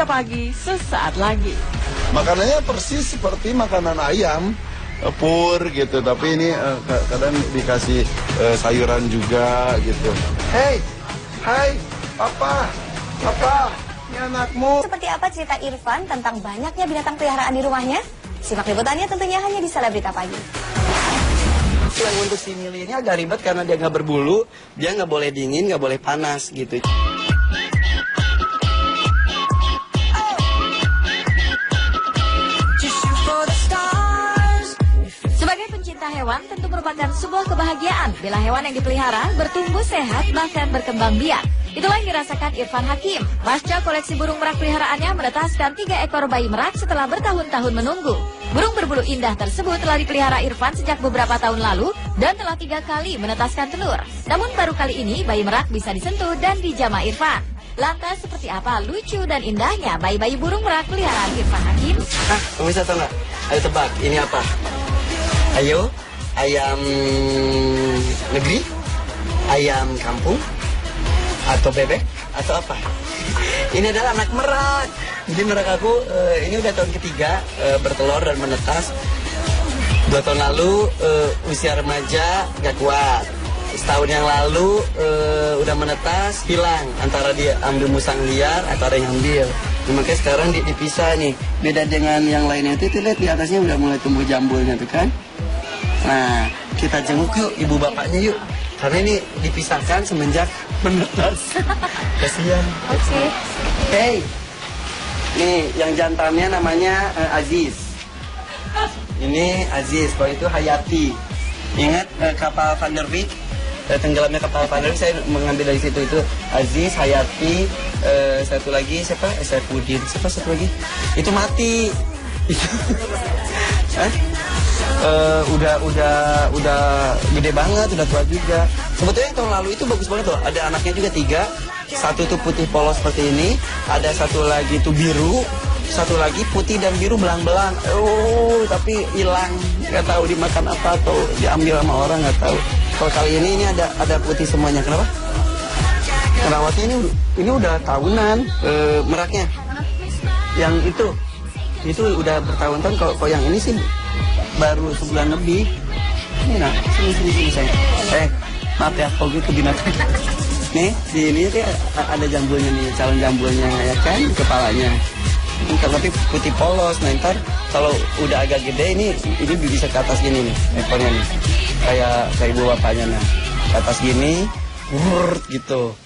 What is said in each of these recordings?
Berita Pagi sesaat lagi. Makanannya persis seperti makanan ayam, pur gitu, tapi ini kadang dikasih sayuran juga gitu. Hey, hai, papa, ini anakmu. Seperti apa cerita Irfan tentang banyaknya binatang peliharaan di rumahnya? Simak liputannya tentunya hanya di Selebrita Pagi. Yang untuk si Mili ini agak ribet karena dia nggak berbulu, dia nggak boleh dingin, nggak boleh panas gitu. Sebagai pencinta hewan tentu merupakan sebuah kebahagiaan bila hewan yang dipelihara bertumbuh sehat bahkan berkembang biak. Itulah yang dirasakan Irfan Hakim. Pasca koleksi burung merak peliharaannya menetaskan 3 ekor bayi merak setelah bertahun-tahun menunggu. Burung berbulu indah tersebut telah dipelihara Irfan sejak beberapa tahun lalu dan telah 3 kali menetaskan telur. Namun baru kali ini bayi merak bisa disentuh dan dijamah Irfan. Lantas seperti apa lucu dan indahnya bayi-bayi burung merak peliharaan Irfan Hakim? Kamu bisa tahu nggak? Ayo tebak, ini apa? Ayo, ayam negeri, ayam kampung, atau bebek, atau apa? Ini adalah anak merak. Jadi merak aku ini udah tahun ketiga bertelur dan menetas. 2 tahun lalu usia remaja gak kuat. Setahun yang lalu udah menetas, hilang. Antara dia ambil musang liar atau ada yang ambil. Makanya sekarang dipisah nih. Beda dengan yang lainnya itu lihat di atasnya udah mulai tumbuh jambulnya tuh kan. Nah, kita jenguk yuk ibu bapaknya yuk. Karena ini dipisahkan semenjak menetas. Kasihan. Oke. Hey, nih yang jantannya namanya Aziz. Ini Aziz, kalau itu Hayati. Ingat kapal Van der Wijk, tenggelamnya kapal Van der Wijk, saya mengambil dari situ. Itu Aziz, Hayati, satu lagi siapa? Saifuddin. Siapa satu lagi? Itu mati. Udah gede banget, udah tua juga. Sebetulnya yang tahun lalu itu bagus banget loh. Ada anaknya juga 3. Satu itu putih polos seperti ini. Ada satu lagi itu biru. Satu lagi putih dan biru belang-belang. Tapi hilang. Nggak tahu dimakan apa atau diambil sama orang, nggak tahu. Kalau kali ini ada putih semuanya. Kenapa? Kerawatnya ini udah tahunan meraknya. Yang itu udah bertahun-tahun. Kalau yang ini sih baru sebulan lebih. Ini nak, sini sayang. Maaf ya, kalau gitu binatang. Nih, di ini ada jambulnya nih, calon jambulnya ya kan, kepalanya. Tapi putih polos. Nah, ntar kalau udah agak gede ini bisa ke atas gini nih, ekornya nih. Kayak ibu bapaknya nah. Ke atas gini, gitu.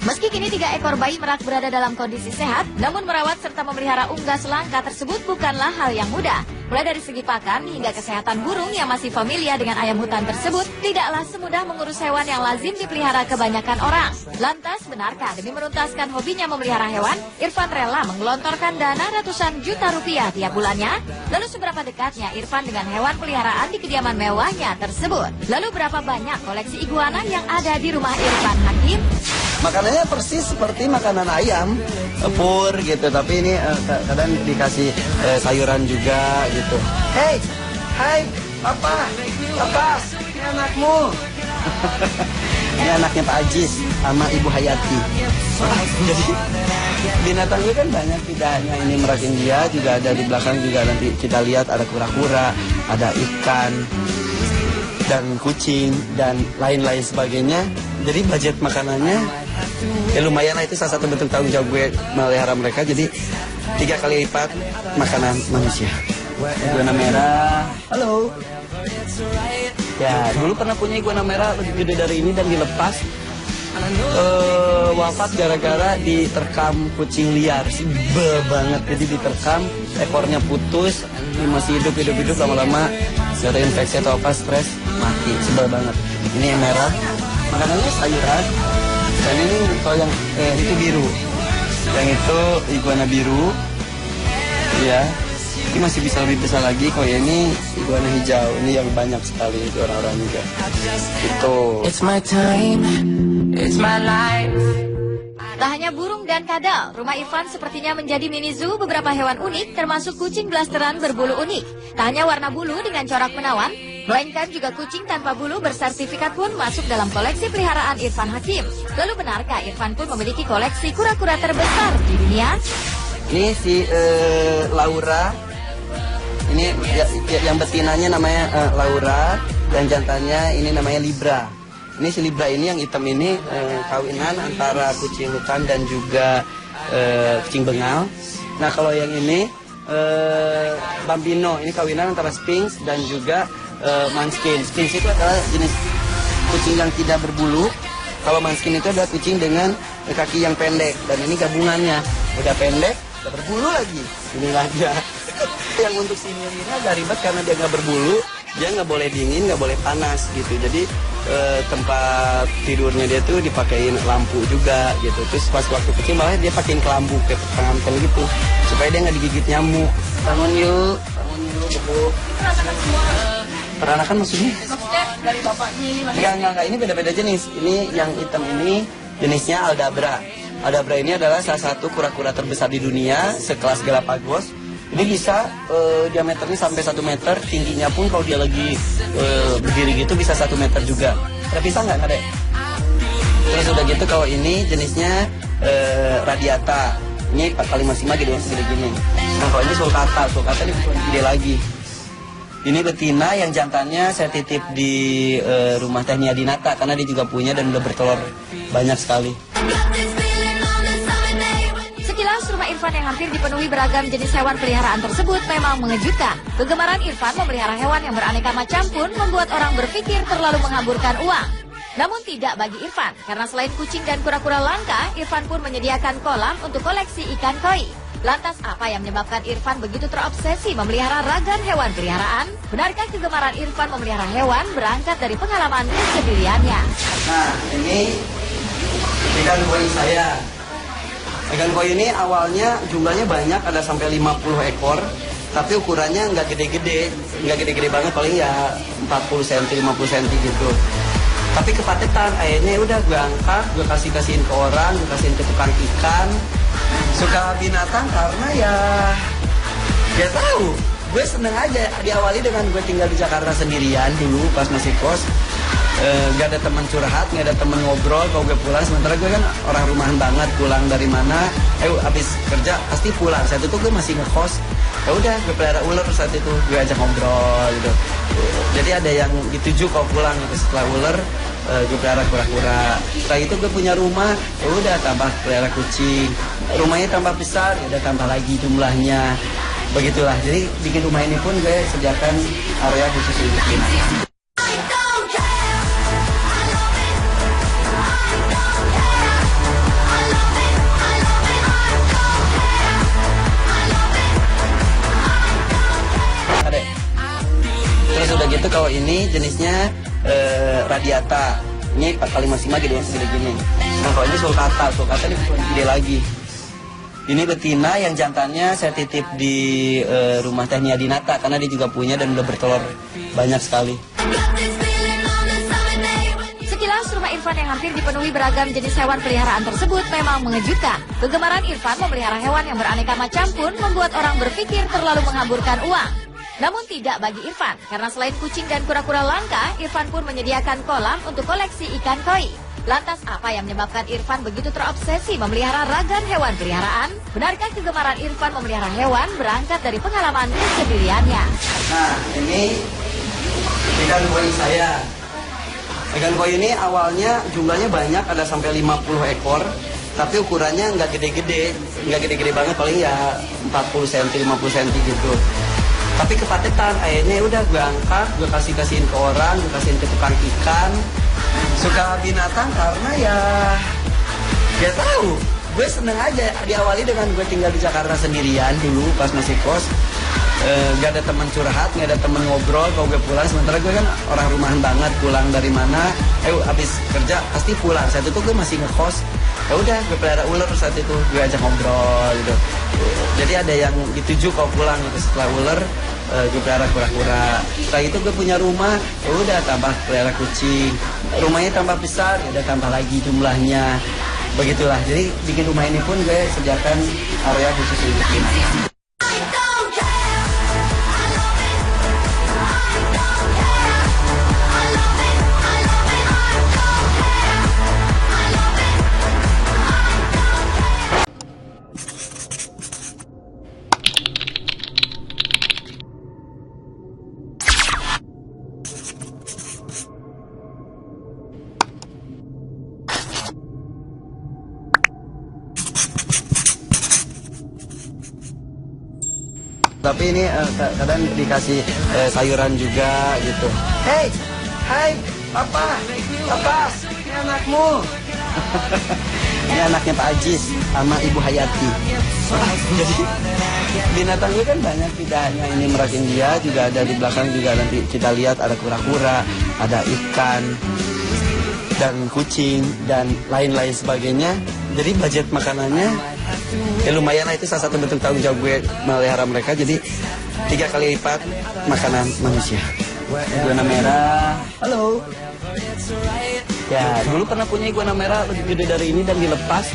Meski kini 3 ekor bayi merak berada dalam kondisi sehat, namun merawat serta memelihara unggas langka tersebut bukanlah hal yang mudah. Mulai dari segi pakan hingga kesehatan burung yang masih familiar dengan ayam hutan tersebut, tidaklah semudah mengurus hewan yang lazim dipelihara kebanyakan orang. Lantas, benarkah demi menuntaskan hobinya memelihara hewan, Irfan rela menggelontorkan dana ratusan juta rupiah tiap bulannya? Lalu seberapa dekatnya Irfan dengan hewan peliharaan di kediaman mewahnya tersebut? Lalu berapa banyak koleksi iguana yang ada di rumah Irfan Hakim? Makanannya persis seperti makanan ayam, pur gitu, tapi ini kadang dikasih sayuran juga gitu. Hey, hai, papa, ini anakmu. Ini anaknya Pak Aziz sama Ibu Hayati. Jadi binatangnya kan banyak, tidak hanya ini merak India, juga ada di belakang juga nanti kita lihat ada kura-kura, ada ikan dan kucing dan lain-lain sebagainya. Jadi budget makanannya ya lumayan lah, itu salah satu bentuk tanggung jawab gue melihara mereka. Jadi 3 kali lipat makanan manusia. Iguana merah, halo. Ya, dulu pernah punya iguana merah lebih gede dari ini dan dilepas. Wafat gara-gara diterkam kucing liar, sebel banget. Jadi diterkam, ekornya putus, ini masih hidup lama-lama gak ada infeksi atau apa, stres, mati, sebel banget. Ini yang merah, makanannya sayuran. Dan ini kalau yang itu biru, yang itu iguana biru, ya. Ini masih bisa lebih besar lagi. Kalau ini iguana hijau, ini yang banyak sekali di orang-orang juga. Itu. It's my time, it's my life. Tak hanya burung dan kadal, rumah Irfan sepertinya menjadi mini zoo beberapa hewan unik termasuk kucing blasteran berbulu unik. Tak hanya warna bulu dengan corak menawan, melainkan juga kucing tanpa bulu bersertifikat pun masuk dalam koleksi peliharaan Irfan Hakim. Lalu benarkah Irfan pun memiliki koleksi kura-kura terbesar di dunia? Ini si Laura. Ini yang betinanya namanya Laura, dan jantannya ini namanya Libra. Ini si Libra ini yang hitam ini kawinan antara kucing hutan dan juga kucing bengal. Nah kalau yang ini Bambino, ini kawinan antara Sphinx dan juga Manskin. Sphinx itu adalah jenis kucing yang tidak berbulu. Kalau Manskin itu adalah kucing dengan kaki yang pendek, dan ini gabungannya udah pendek, udah berbulu lagi. Inilah dia. Yang untuk sini ini agak ribet karena dia nggak berbulu, dia nggak boleh dingin, nggak boleh panas gitu. Jadi tempat tidurnya dia tuh dipakein lampu juga gitu. Terus pas waktu kecil malah dia pakein kelambu kayak pengantin gitu supaya dia nggak digigit nyamuk. Bangun yuk, bebu. Peranakan maksudnya? Dari bapaknya. Enggak, ini beda-beda jenis. Ini yang hitam ini jenisnya Aldabra. Aldabra ini adalah salah satu kura-kura terbesar di dunia, sekelas Galapagos. Ini bisa diameternya sampai 1 meter, tingginya pun kalau dia lagi berdiri gitu bisa 1 meter juga. Ada pisang nggak, Kade? Terus udah gitu kalau ini jenisnya radiata. Ini 4 kali maksimal gitu yang segede gini. Nah kalau ini sulcata ini lebih gede lagi. Ini betina yang jantannya saya titip di rumah Teh Nia Dinata karena dia juga punya dan udah bertelur banyak sekali. Sekilas rumah Irfan yang hampir dipenuhi beragam jenis hewan peliharaan tersebut memang mengejutkan. Kegemaran Irfan memelihara hewan yang beraneka macam pun membuat orang berpikir terlalu menghamburkan uang. Namun tidak bagi Irfan, karena selain kucing dan kura-kura langka, Irfan pun menyediakan kolam untuk koleksi ikan koi. Lantas apa yang menyebabkan Irfan begitu terobsesi memelihara ragam hewan peliharaan? Benarkah kegemaran Irfan memelihara hewan berangkat dari pengalaman kesendiriannya? Nah, ini ikan koi saya. Ikan koi ini awalnya jumlahnya banyak, ada sampai 50 ekor. Tapi ukurannya nggak gede-gede, nggak gede-gede banget, paling ya 40 cm, 50 cm gitu. Tapi kepatetan, akhirnya udah gue angkat, gue kasihin ke orang, gue kasihin ke tukang ikan. Suka binatang karena ya tahu, gue seneng aja. Diawali dengan gue tinggal di Jakarta sendirian dulu pas masih kos. Gak ada teman curhat, gak ada teman ngobrol. Kalau gue pulang, sementara gue kan orang rumahan banget, pulang dari mana, abis kerja pasti pulang. Saat itu gue masih ngekos. Ya udah, gue pelihara ular saat itu, gue ajak ngobrol gitu. Jadi ada yang dituju kalau pulang gitu. Setelah ular, gue pelihara kura-kura. Setelah itu gue punya rumah, ya udah tambah pelihara kucing. Rumahnya tambah besar, ya udah tambah lagi jumlahnya. Begitulah. Jadi bikin rumah ini pun gue sediakan area khusus untuk binatang. Terus udah gitu kalau ini jenisnya radiata. Ini 4 kali maksimal gitu yang segede gini. Nah kalau ini sulcata ini lebih gede lagi. Ini betina yang jantannya saya titip di rumah Teh Nia Dinata karena dia juga punya dan udah bertelur banyak sekali. Sekilas rumah Irfan yang hampir dipenuhi beragam jenis hewan peliharaan tersebut memang mengejutkan. Kegemaran Irfan memelihara hewan yang beraneka macam pun membuat orang berpikir terlalu menghamburkan uang. Namun tidak bagi Irfan, karena selain kucing dan kura-kura langka, Irfan pun menyediakan kolam untuk koleksi ikan koi. Lantas apa yang menyebabkan Irfan begitu terobsesi memelihara ragam hewan peliharaan? Benarkah kegemaran Irfan memelihara hewan berangkat dari pengalaman kesendiriannya? Nah, ini ikan koi saya. Ikan koi ini awalnya jumlahnya banyak, ada sampai 50 ekor. Tapi ukurannya nggak gede-gede, nggak gede-gede banget, paling ya 40 cm, 50 cm gitu. Tapi kepatetan, akhirnya udah gue angkat, gue kasihin ke orang, gue kasihin ke tukang ikan. Suka binatang karena ya tahu, gue seneng aja. Diawali dengan gue tinggal di Jakarta sendirian dulu pas masih kos. Gak ada teman curhat, gak ada teman ngobrol. Kalau gue pulang, sementara gue kan orang rumahan banget, pulang dari mana, abis kerja pasti pulang. Saat itu gue masih ngekos. Ya udah, gue pelihara ular saat itu, gue ajak ngobrol gitu. Jadi ada yang dituju kalau pulang gitu. Setelah ular, gue pelihara kura-kura. Setelah itu gue punya rumah, ya udah tambah pelihara kucing. Rumahnya tambah besar, ya udah tambah lagi jumlahnya. begitulah. Jadi bikin rumah ini pun gue sediakan area khusus untuk binatang. Tapi ini kadang dikasih sayuran juga gitu. Hei, hai, papa, ini anakmu. Ini anaknya Pak Ajis sama Ibu Hayati. Jadi binatang gue kan banyak, tidak hanya ini merak India, juga ada di belakang juga nanti kita lihat ada kura-kura, ada ikan, dan kucing, dan lain-lain sebagainya. Jadi budget makanannya ya lumayan lah, itu salah satu bentuk tanggung jawab gue melihara mereka. Jadi 3 kali lipat makanan manusia. Iguana merah, halo. Ya, dulu pernah punya iguana merah lebih gede dari ini dan dilepas.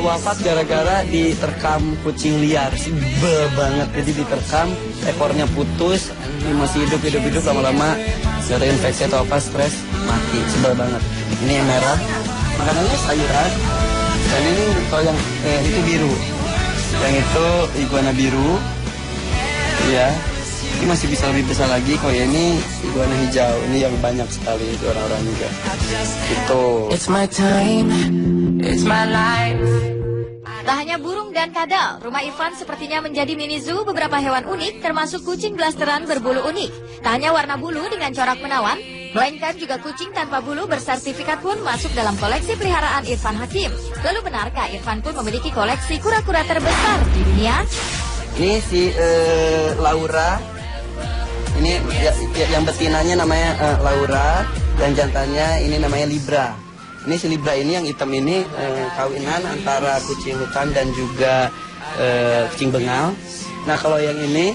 Wafat gara-gara diterkam kucing liar, sebel banget. Jadi diterkam, ekornya putus, ini masih hidup lama-lama gara infeksi atau apa, stres, mati, sebel banget. Ini yang merah, makanannya sayuran. Dan ini kalau yang itu biru, yang itu iguana biru, ya. Ini masih bisa lebih besar lagi. Kalau ini iguana hijau, ini yang banyak sekali orang-orang juga. Itu. It's my time, it's my life. Tak hanya burung dan kadal, rumah Irfan sepertinya menjadi mini zoo beberapa hewan unik, termasuk kucing blasteran berbulu unik. Tak hanya warna bulu dengan corak menawan, melainkan juga kucing tanpa bulu bersertifikat pun masuk dalam koleksi peliharaan Irfan Hakim. Lalu benarkah Irfan pun memiliki koleksi kura-kura terbesar di dunia? Ini si Laura. Ini yang betinanya namanya Laura, dan jantannya ini namanya Libra. Ini si Libra ini yang hitam ini kawinan antara kucing hutan dan juga kucing bengal. Nah kalau yang ini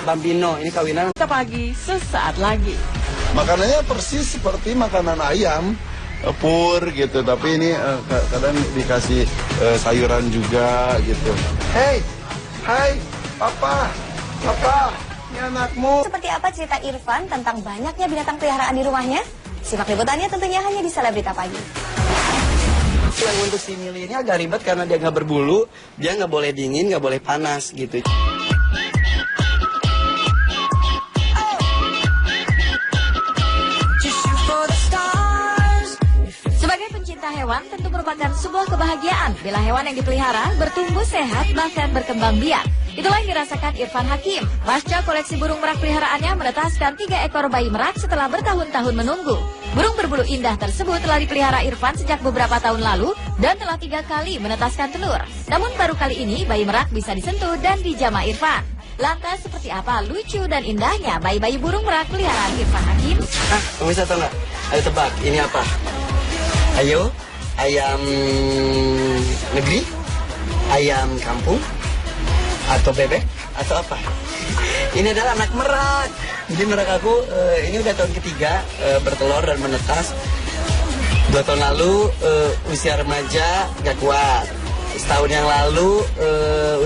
Bambino, ini kawinan. Kita pagi sesaat lagi. Makanannya persis seperti makanan ayam, pur gitu. Tapi ini kadang dikasih sayuran juga gitu. Hei, hai, papa, ini anakmu. Seperti apa cerita Irfan tentang banyaknya binatang peliharaan di rumahnya? Simak liputannya tentunya hanya di Selebrita Pagi. Yang untuk si Mili ini agak ribet karena dia nggak berbulu, dia nggak boleh dingin, nggak boleh panas gitu. Sebagai pencinta hewan, tentu merupakan sebuah kebahagiaan bila hewan yang dipelihara bertumbuh sehat bahkan berkembang biak. Itulah yang dirasakan Irfan Hakim. Pasca koleksi burung merak peliharaannya menetaskan 3 ekor bayi merak setelah bertahun-tahun menunggu. Burung berbulu indah tersebut telah dipelihara Irfan sejak beberapa tahun lalu dan telah 3 kali menetaskan telur. Namun baru kali ini bayi merak bisa disentuh dan dijamah Irfan. Lantas seperti apa lucu dan indahnya bayi-bayi burung merak peliharaan Irfan Hakim? Nah, pemirsa tahu nggak? Ayo tebak, ini apa? Ayo, ayam negeri, ayam kampung, atau bebek, atau apa? Ini adalah anak merak. Jadi merak aku ini udah tahun ketiga bertelur dan menetas. 2 tahun lalu usia remaja gak kuat. Setahun yang lalu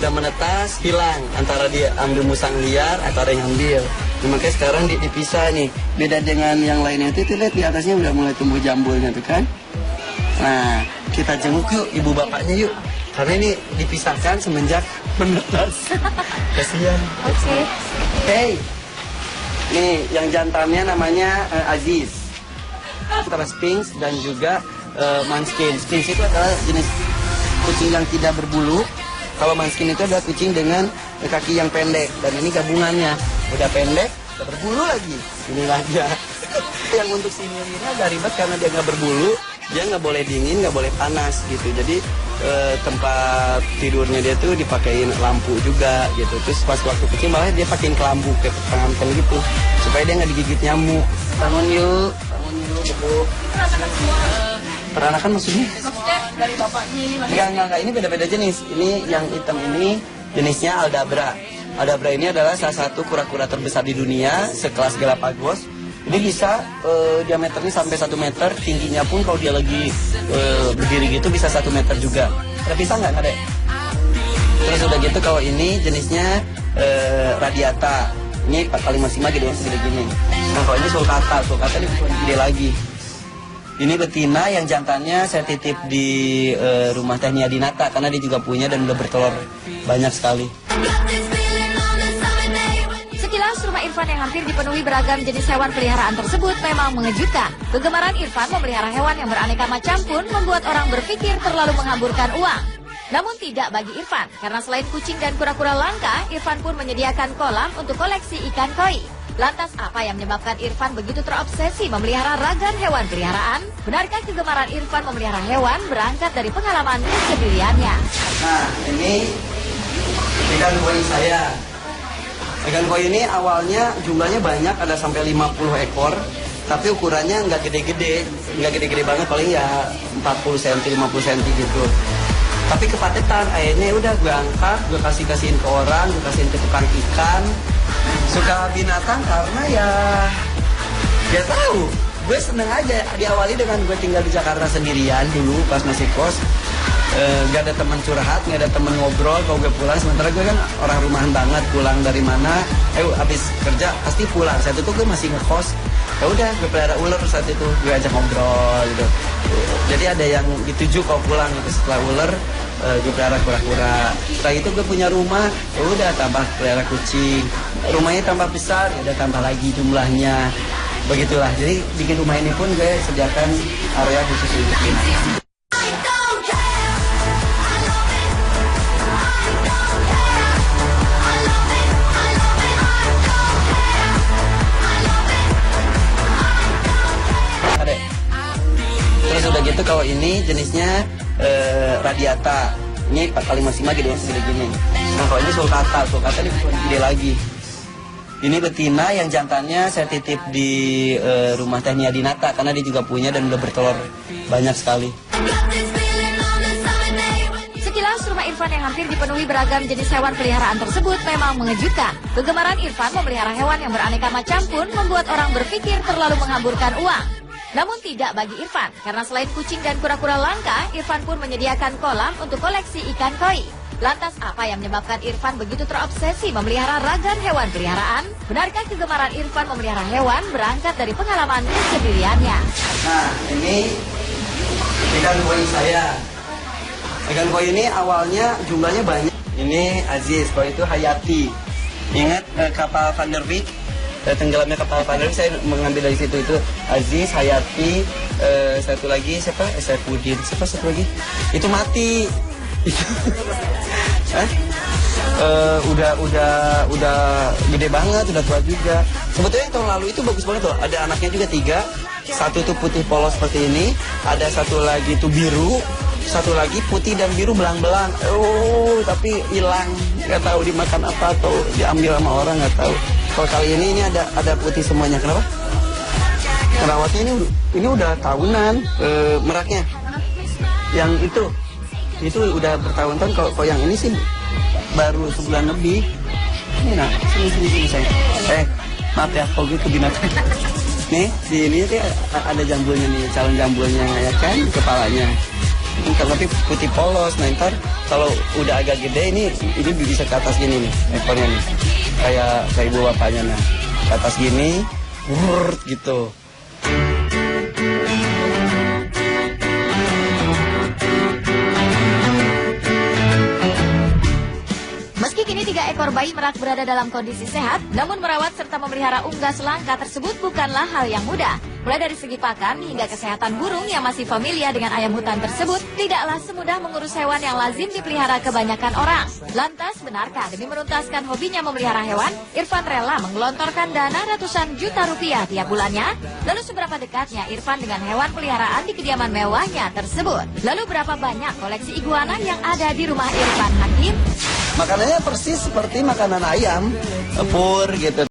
udah menetas, hilang. Antara dia ambil musang liar atau ada yang ambil. Nah, makanya sekarang dipisah nih. Beda dengan yang lainnya itu lihat di atasnya udah mulai tumbuh jambulnya tuh kan. Nah, kita jenguk yuk ibu bapaknya yuk. Karena ini dipisahkan semenjak menetas. Kasihan. Oke. Hey, nih yang jantannya namanya Aziz. Antara Sphinx dan juga Manskin. Sphinx itu adalah jenis kucing yang tidak berbulu. Kalau Manskin itu adalah kucing dengan kaki yang pendek. Dan ini gabungannya. Udah pendek, udah berbulu lagi. Inilah dia. Yang untuk si Mili ini agak ribet karena dia nggak berbulu. Dia nggak boleh dingin, nggak boleh panas gitu. Jadi tempat tidurnya dia tuh dipakein lampu juga gitu. Terus pas waktu kecil malah dia pakein kelambu kayak pengantin gitu supaya dia nggak digigit nyamuk. Bangun yuk, bebu. Peranakan maksudnya? Dari bapaknya ini masih. Enggak, ini beda-beda jenis. Ini yang hitam ini jenisnya Aldabra. Aldabra ini adalah salah satu kura-kura terbesar di dunia, sekelas Galapagos. Dia bisa diameternya sampai 1 meter, tingginya pun kalau dia lagi berdiri gitu bisa 1 meter juga. Ada pisang nggak ada? Terus udah gitu kalau ini jenisnya radiata. Ini 4 kali maksimal gitu segede gini. Nah kalau ini sulcata ini gede lagi. Ini betina yang jantannya saya titip di rumah Teh Nia Dinata karena dia juga punya dan udah bertelur banyak sekali. Sekilas rumah Irfan yang hampir dipenuhi beragam jenis hewan peliharaan tersebut memang mengejutkan. Kegemaran Irfan memelihara hewan yang beraneka macam pun membuat orang berpikir terlalu menghamburkan uang. Namun tidak bagi Irfan, karena selain kucing dan kura-kura langka, Irfan pun menyediakan kolam untuk koleksi ikan koi. Lantas apa yang menyebabkan Irfan begitu terobsesi memelihara ragam hewan peliharaan? Benarkah kegemaran Irfan memelihara hewan berangkat dari pengalaman kesendiriannya? Nah, ini ikan koi saya. Ikan koi ini awalnya jumlahnya banyak, ada sampai 50 ekor. Tapi ukurannya nggak gede-gede, banget, paling ya 40 cm, 50 cm gitu. Tapi kepatetan, akhirnya udah gue angkat, gue kasihin ke orang, gue kasihin ke tukang ikan. Suka binatang karena ya tahu, gue seneng aja. Diawali dengan gue tinggal di Jakarta sendirian dulu pas masih kos. Gak ada teman curhat, gak ada teman ngobrol kalau gue pulang. Sementara gue kan orang rumahan banget, pulang dari mana, habis kerja pasti pulang. Saat itu gue masih ngekos. Ya udah, gue pelihara ular saat itu, gue ajak ngobrol gitu. Jadi ada yang dituju kalau pulang gitu. Setelah ular, gue pelihara kura-kura. Setelah itu gue punya rumah, ya udah tambah pelihara kucing. Rumahnya tambah besar, ya udah tambah lagi jumlahnya. Begitulah. Jadi bikin rumah ini pun gue sediakan area khusus untuk binatang. Terus udah gitu kalau ini jenisnya radiata. Ini 4 kali maksimal gitu segede gini. Nah kalau ini sulcata ini gede lagi. Ini betina yang jantannya saya titip di rumah Teh Nia Dinata karena dia juga punya dan udah bertelur banyak sekali. Sekilas rumah Irfan yang hampir dipenuhi beragam jenis hewan peliharaan tersebut memang mengejutkan. Kegemaran Irfan memelihara hewan yang beraneka macam pun membuat orang berpikir terlalu menghamburkan uang. Namun tidak bagi Irfan, karena selain kucing dan kura-kura langka, Irfan pun menyediakan kolam untuk koleksi ikan koi. Lantas apa yang menyebabkan Irfan begitu terobsesi memelihara ragam hewan peliharaan? Benarkah kegemaran Irfan memelihara hewan berangkat dari pengalaman kesendiriannya? Nah, ini ikan koi saya. Ikan koi ini awalnya jumlahnya banyak. Ini Aziz, kalau itu Hayati. Ingat kapal Van der Wijk? Tenggelamnya kapal Van der Wijk, saya mengambil dari situ. Itu Aziz, Hayati, satu lagi siapa? Saifuddin, siapa satu lagi? Itu mati. Udah gede banget, udah tua juga. Sebetulnya tahun lalu itu bagus banget loh. Ada anaknya juga 3. Satu tuh putih polos seperti ini, ada satu lagi tuh biru, satu lagi putih dan biru belang-belang. Tapi hilang, nggak tahu dimakan apa atau diambil sama orang, nggak tahu. Kalau kali ini ada putih semuanya. Kenapa? Kerawatnya ini udah tahunan meraknya. Yang itu udah bertahun-tahun. Kalau yang ini sih baru sebulan lebih. Ini nak, sini saya. Maaf ya, kalau gitu binatang. Nih, di ini tuh ada jambulnya nih, calon jambulnya ya kan, kepalanya. Tapi putih polos. Nah ntar kalau udah agak gede ini bisa ke atas gini nih ekornya nih, kayak ibu bapaknya. Nah ke atas gini, gitu. Meski kini 3 ekor bayi merak berada dalam kondisi sehat, namun merawat serta memelihara unggas langka tersebut bukanlah hal yang mudah. Mulai dari segi pakan hingga kesehatan burung yang masih familiar dengan ayam hutan tersebut, tidaklah semudah mengurus hewan yang lazim dipelihara kebanyakan orang. Lantas, benarkah demi menuntaskan hobinya memelihara hewan, Irfan rela menggelontorkan dana ratusan juta rupiah tiap bulannya? Lalu seberapa dekatnya Irfan dengan hewan peliharaan di kediaman mewahnya tersebut? Lalu berapa banyak koleksi iguana yang ada di rumah Irfan Hakim? Makanannya persis seperti makanan ayam, pur gitu.